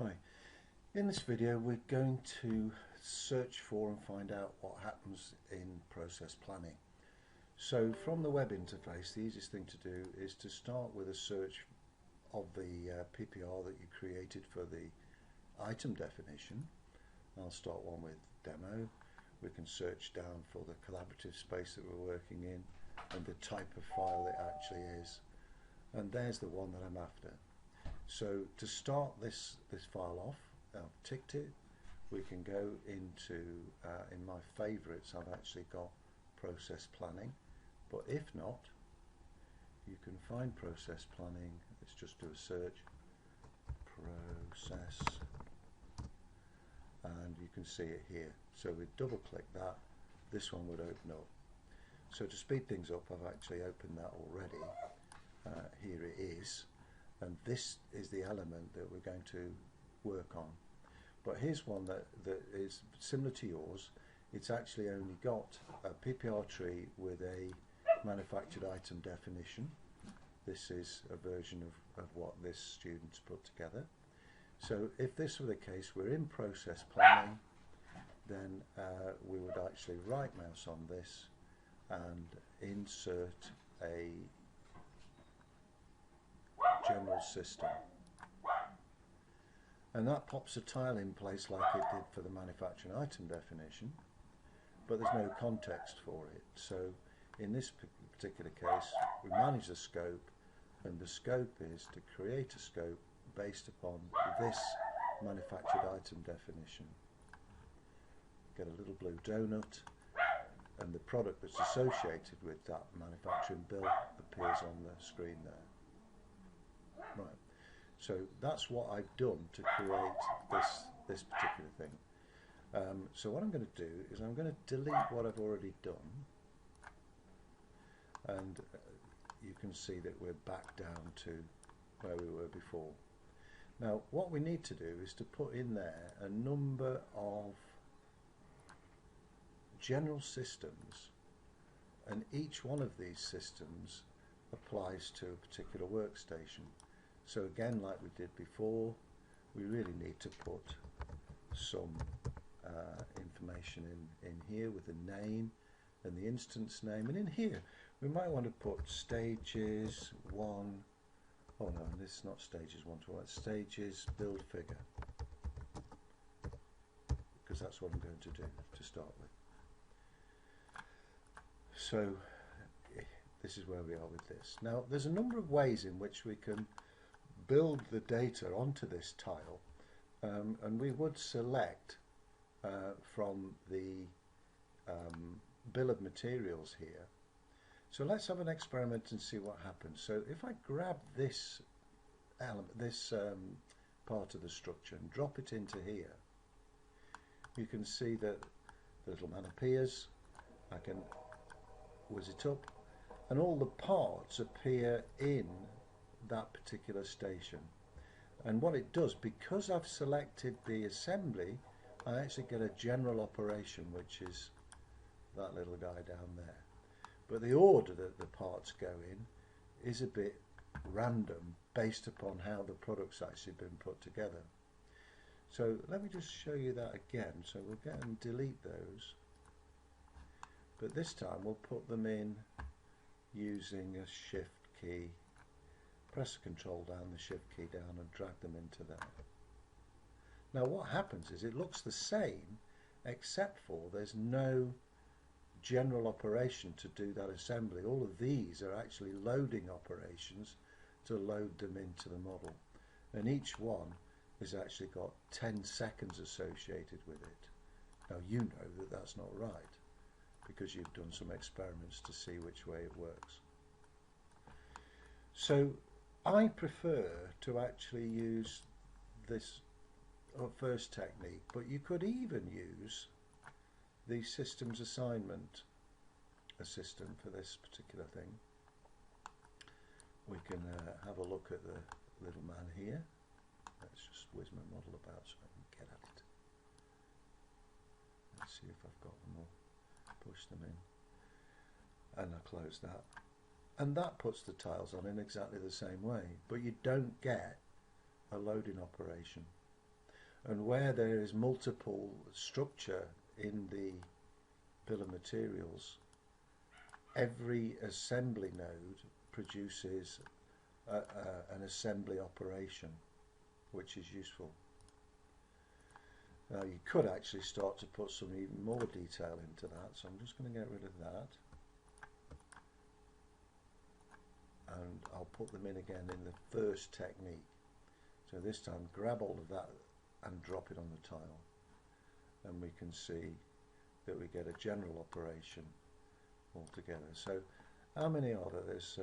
Hi, in this video we're going to search for and find out what happens in process planning. So from the web interface, the easiest thing to do is to start with a search of the PPR that you created for the item definition. I'll start one with demo. We can search down for the collaborative space that we're working in and the type of file it actually is. And there's the one that I'm after. So to start this file off, I've ticked it. We can go into, in my favourites, I've actually got process planning. But if not, you can find process planning. Let's just do a search. Process. And you can see it here. So we double click that. This one would open up. So to speed things up, I've actually opened that already. Here it is. And this is the element that we're going to work on. But here's one that is similar to yours. It's actually only got a PPR tree with a manufactured item definition. This is a version of what this student's put together. So if this were the case, we're in process planning, then we would actually right mouse on this and insert a general system, and that pops a tile in place like it did for the manufacturing item definition, but there's no context for it. So in this particular case, we manage the scope, and the scope is to create a scope based upon this manufactured item definition. Get a little blue donut, and the product that's associated with that manufacturing bill appears on the screen there. Right, so that's what I've done to create this particular thing. So what I'm going to do is I'm going to delete what I've already done, and you can see that we're back down to where we were before. Now what we need to do is to put in there a number of general systems, and each one of these systems applies to a particular workstation. So again, like we did before, we really need to put some information in here with the name and the instance name, and in here we might want to put stages 1. Oh no, this is not stages 1 to 1, stages build figure, because that's what I'm going to do to start with. So this is where we are with this. Now there's a number of ways in which we can build the data onto this tile, and we would select from the bill of materials here. So let's have an experiment and see what happens. So if I grab this element, this part of the structure, and drop it into here, you can see that the little man appears. I can whiz it up, and all the parts appear in that particular station. And what it does, because I've selected the assembly, I actually get a general operation, which is that little guy down there. But the order that the parts go in is a bit random based upon how the product's actually been put together. So let me just show you that again. So we'll go and delete those, but this time we'll put them in using a shift key. Press the control down, the shift key down, and drag them into there. Now what happens is it looks the same, except for there's no general operation to do that assembly. All of these are actually loading operations to load them into the model, and each one has actually got 10 seconds associated with it. Now you know that that's not right, because you've done some experiments to see which way it works. So I prefer to actually use this first technique, but you could even use the systems assignment assistant for this particular thing. We can have a look at the little man here. Let's just whiz my model about so I can get at it. Let's see if I've got them all. Push them in, and I close that. And that puts the tiles on in exactly the same way, but you don't get a loading operation. And where there is multiple structure in the bill of materials, every assembly node produces an assembly operation, which is useful. Now you could actually start to put some even more detail into that, so I'm just going to get rid of that. And I'll put them in again in the first technique. So this time grab all of that and drop it on the tile. And we can see that we get a general operation altogether. So how many are there? There's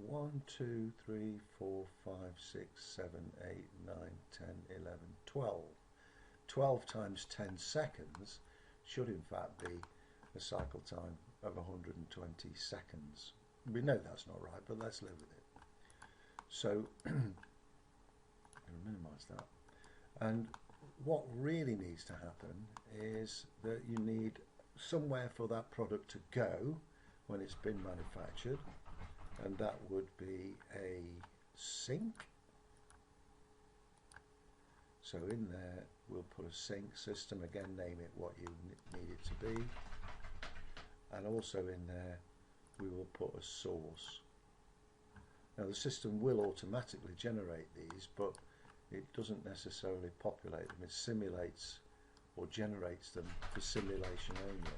1, 2, 3, 4, 5, 6, 7, 8, 9, 10, 11, 12. 12 times 10 seconds should in fact be a cycle time of 120 seconds. We know that's not right, but let's live with it. So I'll minimize that. And what really needs to happen is that you need somewhere for that product to go when it's been manufactured, and that would be a sink. So in there we'll put a sink system, again name it what you need it to be, and also in there we will put a source. Now the system will automatically generate these, but it doesn't necessarily populate them. It simulates or generates them for simulation only.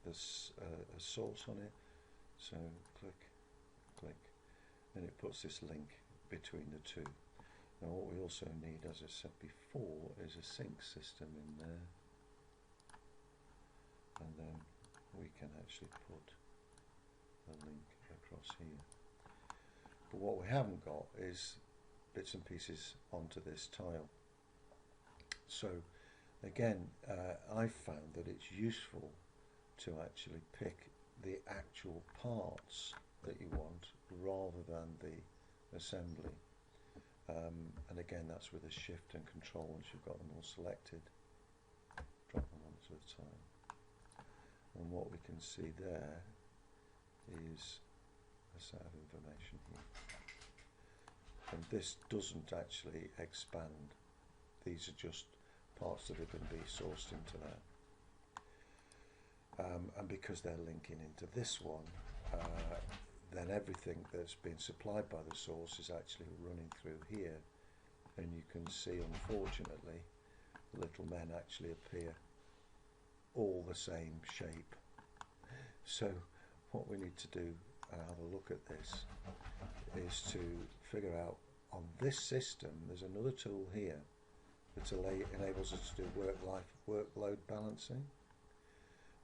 There's a source on it, so click, and it puts this link between the two. Now what we also need, as I said before, is a sync system in there, and then we can actually put a link across here. But what we haven't got is bits and pieces onto this tile. So again, I've found that it's useful to actually pick the actual parts that you want rather than the assembly. And again, that's with a shift and control. Once you've got them all selected, drop them onto the tile. And what we can see there is a set of information here. And this doesn't actually expand. These are just parts that are going to be sourced into that. And because they're linking into this one, then everything that's been supplied by the source is actually running through here. And you can see, unfortunately, the little men actually appear all the same shape. So what we need to do, and have a look at this, is to figure out on this system, there's another tool here that enables us to do workload balancing.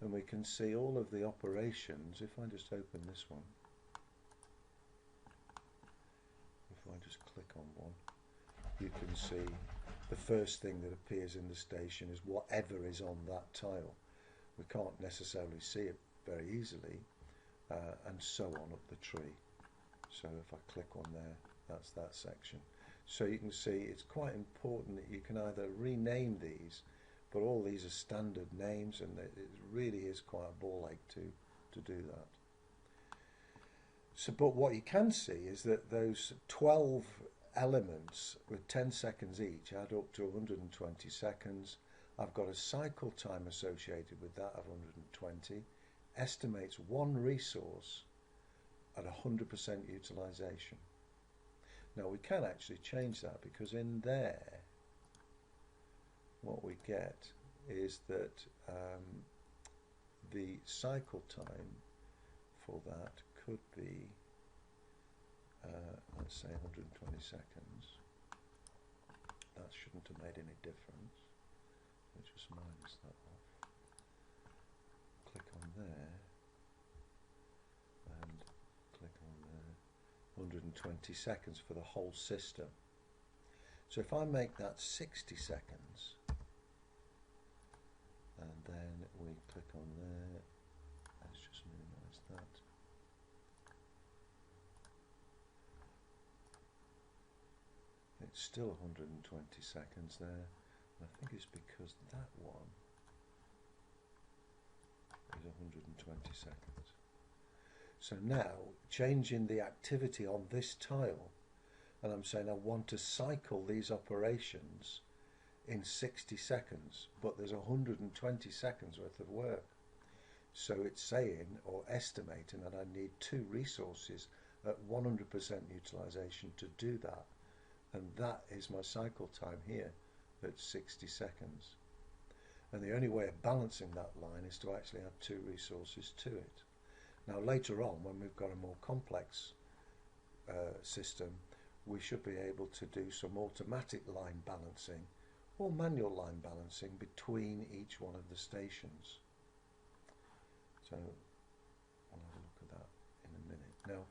And we can see all of the operations. If I just open this one, if I just click on one, you can see the first thing that appears in the station is whatever is on that tile. We can't necessarily see it very easily, and so on up the tree. So if I click on there, that's that section. So you can see it's quite important that you can either rename these, but all these are standard names, and it really is quite a ball ache to do that. So, but what you can see is that those 12 elements with 10 seconds each add up to 120 seconds. I've got a cycle time associated with that of 120, estimates one resource at 100% utilization. Now we can actually change that, because in there what we get is that the cycle time for that could be let's say 120 seconds. That shouldn't have made any difference. We'll just minus that off. Click on there and click on there. 120 seconds for the whole system. So if I make that 60 seconds, and then we click on there, let's just minimize that. It's still 120 seconds there. I think it's because that one is 120 seconds. So now changing the activity on this tile, and I'm saying I want to cycle these operations in 60 seconds, but there's 120 seconds worth of work. So it's saying or estimating that I need 2 resources at 100% utilization to do that. And that is my cycle time here at 60 seconds. And the only way of balancing that line is to actually add 2 resources to it. Now later on, when we've got a more complex system, we should be able to do some automatic line balancing or manual line balancing between each one of the stations. So I'll have a look at that in a minute. Now,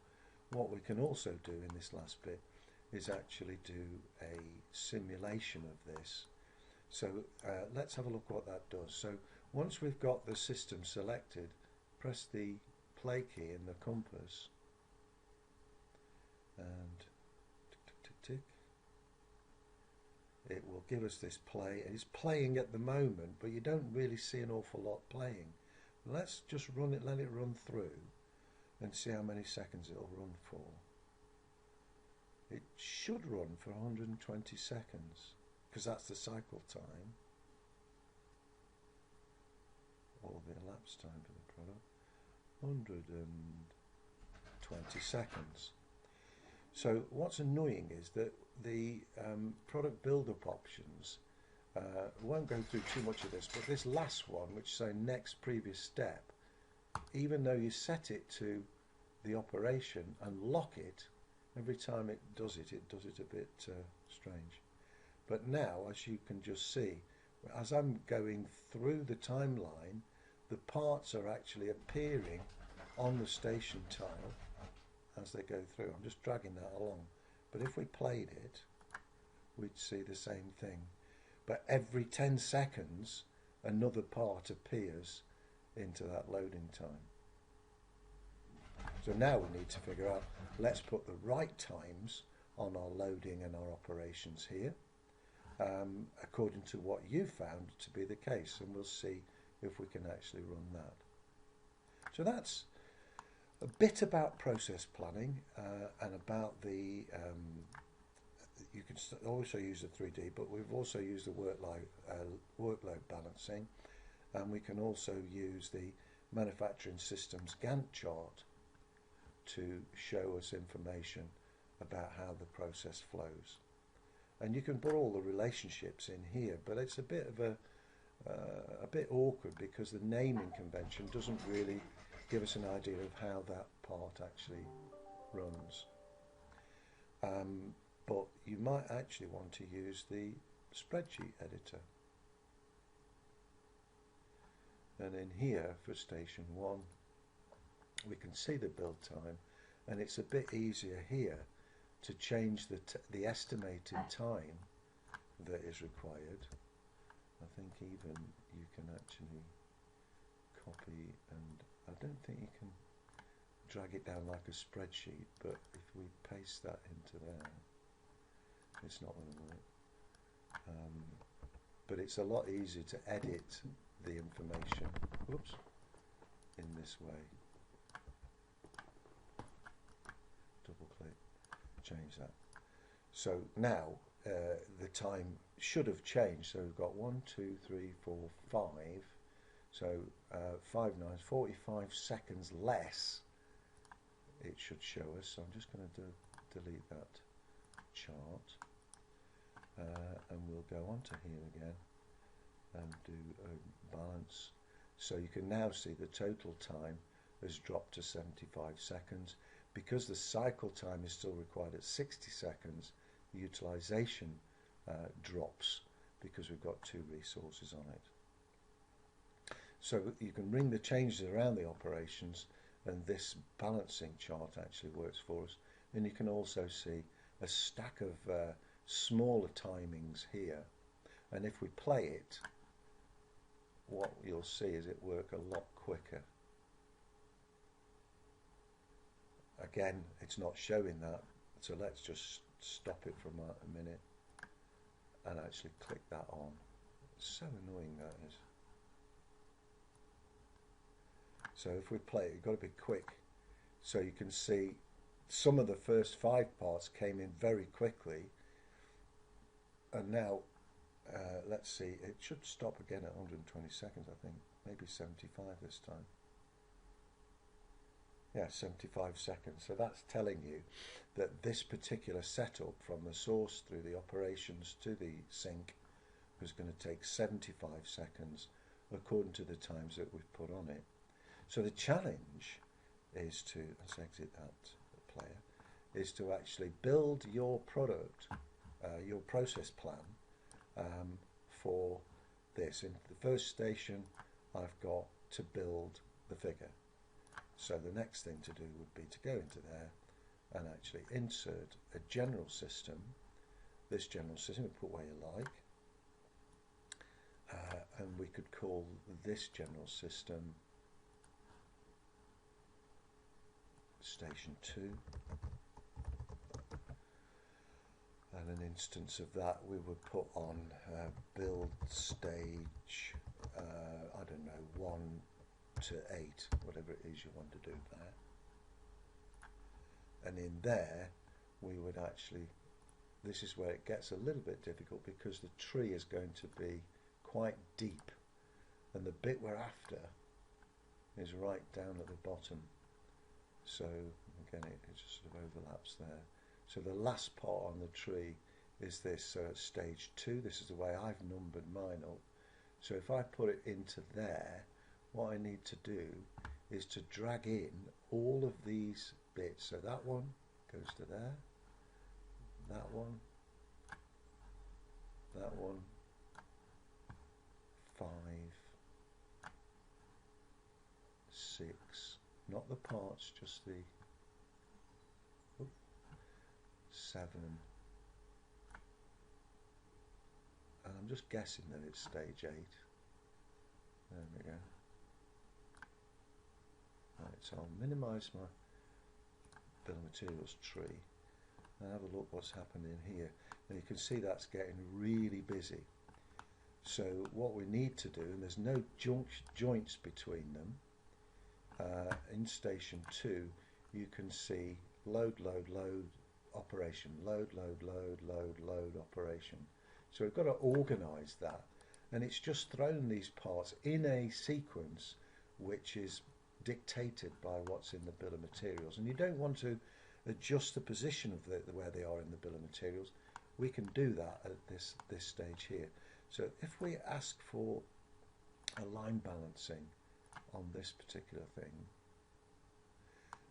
what we can also do in this last bit is actually do a simulation of this. So let's have a look what that does. So once we've got the system selected, press the play key in the compass and tick, tick, tick, tick. It will give us this play. It's playing at the moment, but you don't really see an awful lot playing. Let's just run it, let it run through and see how many seconds it'll run for. It should run for 120 seconds because that's the cycle time or the elapsed time for the product. 120 seconds. So what's annoying is that the product build-up options, won't go through too much of this, but this last one, which say next previous step, even though you set it to the operation and lock it, every time it does it a bit strange. But now, as you can just see, as I'm going through the timeline, the parts are actually appearing on the station tile as they go through. I'm just dragging that along. But if we played it, we'd see the same thing. But every 10 seconds, another part appears into that loading time. So now we need to figure out, let's put the right times on our loading and our operations here, according to what you found to be the case, and we'll see if we can actually run that. So that's a bit about process planning and about the, you can also use the 3D, but we've also used the workload balancing, and we can also use the manufacturing systems Gantt chart to show us information about how the process flows. And you can put all the relationships in here, but it's a bit of a bit awkward because the naming convention doesn't really give us an idea of how that part actually runs. But you might actually want to use the spreadsheet editor. And in here for station 1, we can see the build time, and it's a bit easier here to change the estimated time that is required. I think even you can actually copy, and I don't think you can drag it down like a spreadsheet, but if we paste that into there, it's not going to work. But it's a lot easier to edit the information, whoops, in this way. Double click, change that. So now the time should have changed. So we've got 1, 2, 3, 4, 5. So 5 9s, 45 seconds less. It should show us. So I'm just going to delete that chart, and we'll go on to here again and do a balance. So you can now see the total time has dropped to 75 seconds. Because the cycle time is still required at 60 seconds, the utilization drops because we've got 2 resources on it. So you can bring the changes around the operations, and this balancing chart actually works for us. And you can also see a stack of smaller timings here. And if we play it, what you'll see is it work a lot quicker. Again, it's not showing that, so let's just stop it for a minute and actually click that on. It's so annoying, that is. So if we play it, you've got to be quick So you can see some of the first 5 parts came in very quickly, and now let's see, it should stop again at 120 seconds, I think, maybe 75 this time. Yeah, 75 seconds. So that's telling you that this particular setup from the source through the operations to the sync was going to take 75 seconds according to the times that we've put on it. So the challenge is to, let's exit that player, is to actually build your product, your process plan for this. In the first station, I've got to build the figure. So the next thing to do would be to go into there and actually insert a general system. This general system, put where you like, and we could call this general system station 2, and an instance of that we would put on build stage, I don't know, 1 to 8, whatever it is you want to do there. And in there we would actually, this is where it gets a little bit difficult because the tree is going to be quite deep, and the bit we're after is right down at the bottom. So again, it just sort of overlaps there. So the last part on the tree is this. So at stage 2, this is the way I've numbered mine up. So if I put it into there, what I need to do is to drag in all of these bits. So that one goes to there, that one, 5, 6, not the parts, just the 7, and I'm just guessing that it's stage 8. There we go. Right, so I'll minimise my bill of materials tree and have a look what's happened in here. Now you can see that's getting really busy. So what we need to do, and there's no joints between them, in station 2 you can see load, load, load, operation, load, load, load, load, load, operation. So we've got to organise that, and it's just thrown these parts in a sequence which is dictated by what's in the bill of materials. And you don't want to adjust the position of where they are in the bill of materials. We can do that at this stage here. So if we ask for a line balancing on this particular thing,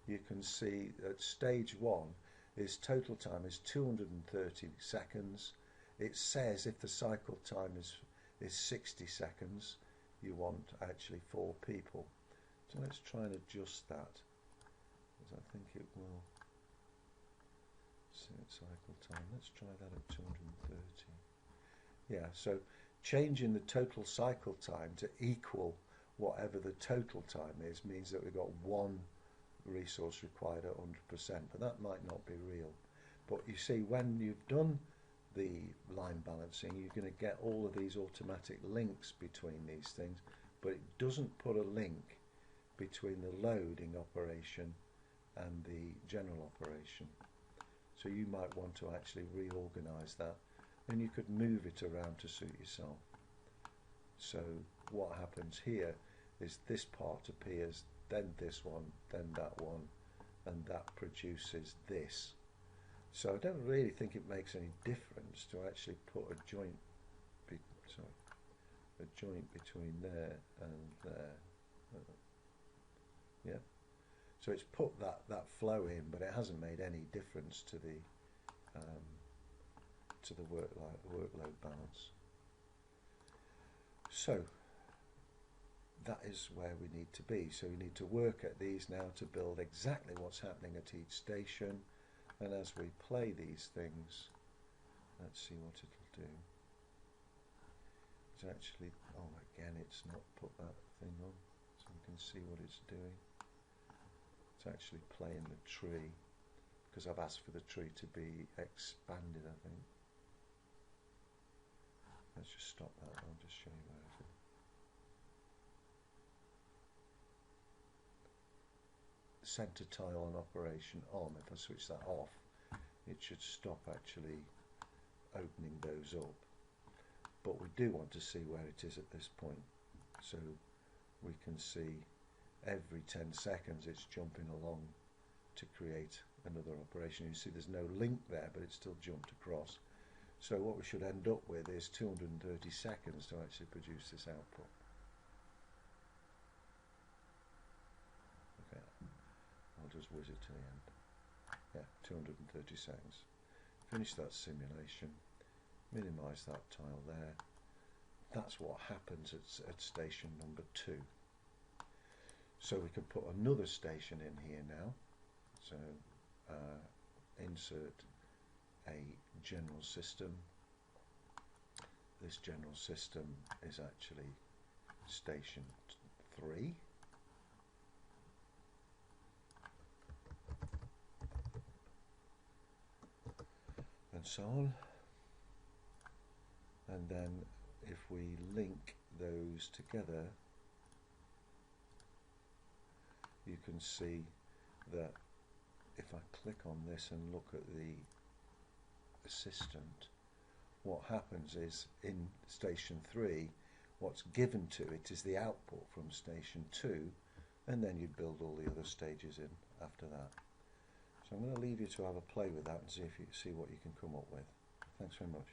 you can see that stage 1 is total time is 230 seconds. It says if the cycle time is 60 seconds, you want actually 4 people. So let's try and adjust that, because I think it will set cycle time. Let's try that at 230. Yeah, so changing the total cycle time to equal whatever the total time is means that we've got 1 resource required at 100%, but that might not be real. But you see, when you've done the line balancing, you're going to get all of these automatic links between these things, but it doesn't put a link between the loading operation and the general operation. So you might want to actually reorganize that, and you could move it around to suit yourself. So what happens here is this part appears, then this one, then that one, and that produces this. So I don't really think it makes any difference to actually put a joint between there and there. Yeah. So it's put that flow in, but it hasn't made any difference to the workload balance. So that is where we need to be. So we need to work at these now to build exactly what's happening at each station. And as we play these things, let's see what it'll do. It's actually, oh, again, it's not put that thing on, so you can see what it's doing. It's actually playing the tree, because I've asked for the tree to be expanded, I think. Let's just stop that, I'll just show you where it is. center tile on operation on. If I switch that off, it should stop actually opening those up. But we do want to see where it is at this point. So we can see every 10 seconds it's jumping along to create another operation. You see there's no link there, but it's still jumped across. So what we should end up with is 230 seconds to actually produce this output. Okay, I'll just whiz it to the end. Yeah, 230 seconds. Finish that simulation, minimize that tile there. That's what happens at station number 2. So we can put another station in here now. So insert a general system. This general system is actually station 3. And so on. And then if we link those together, you can see that if I click on this and look at the assistant, what happens is in station 3, what's given to it is the output from station 2, and then you'd build all the other stages in after that. So I'm going to leave you to have a play with that and see what you can come up with. Thanks very much.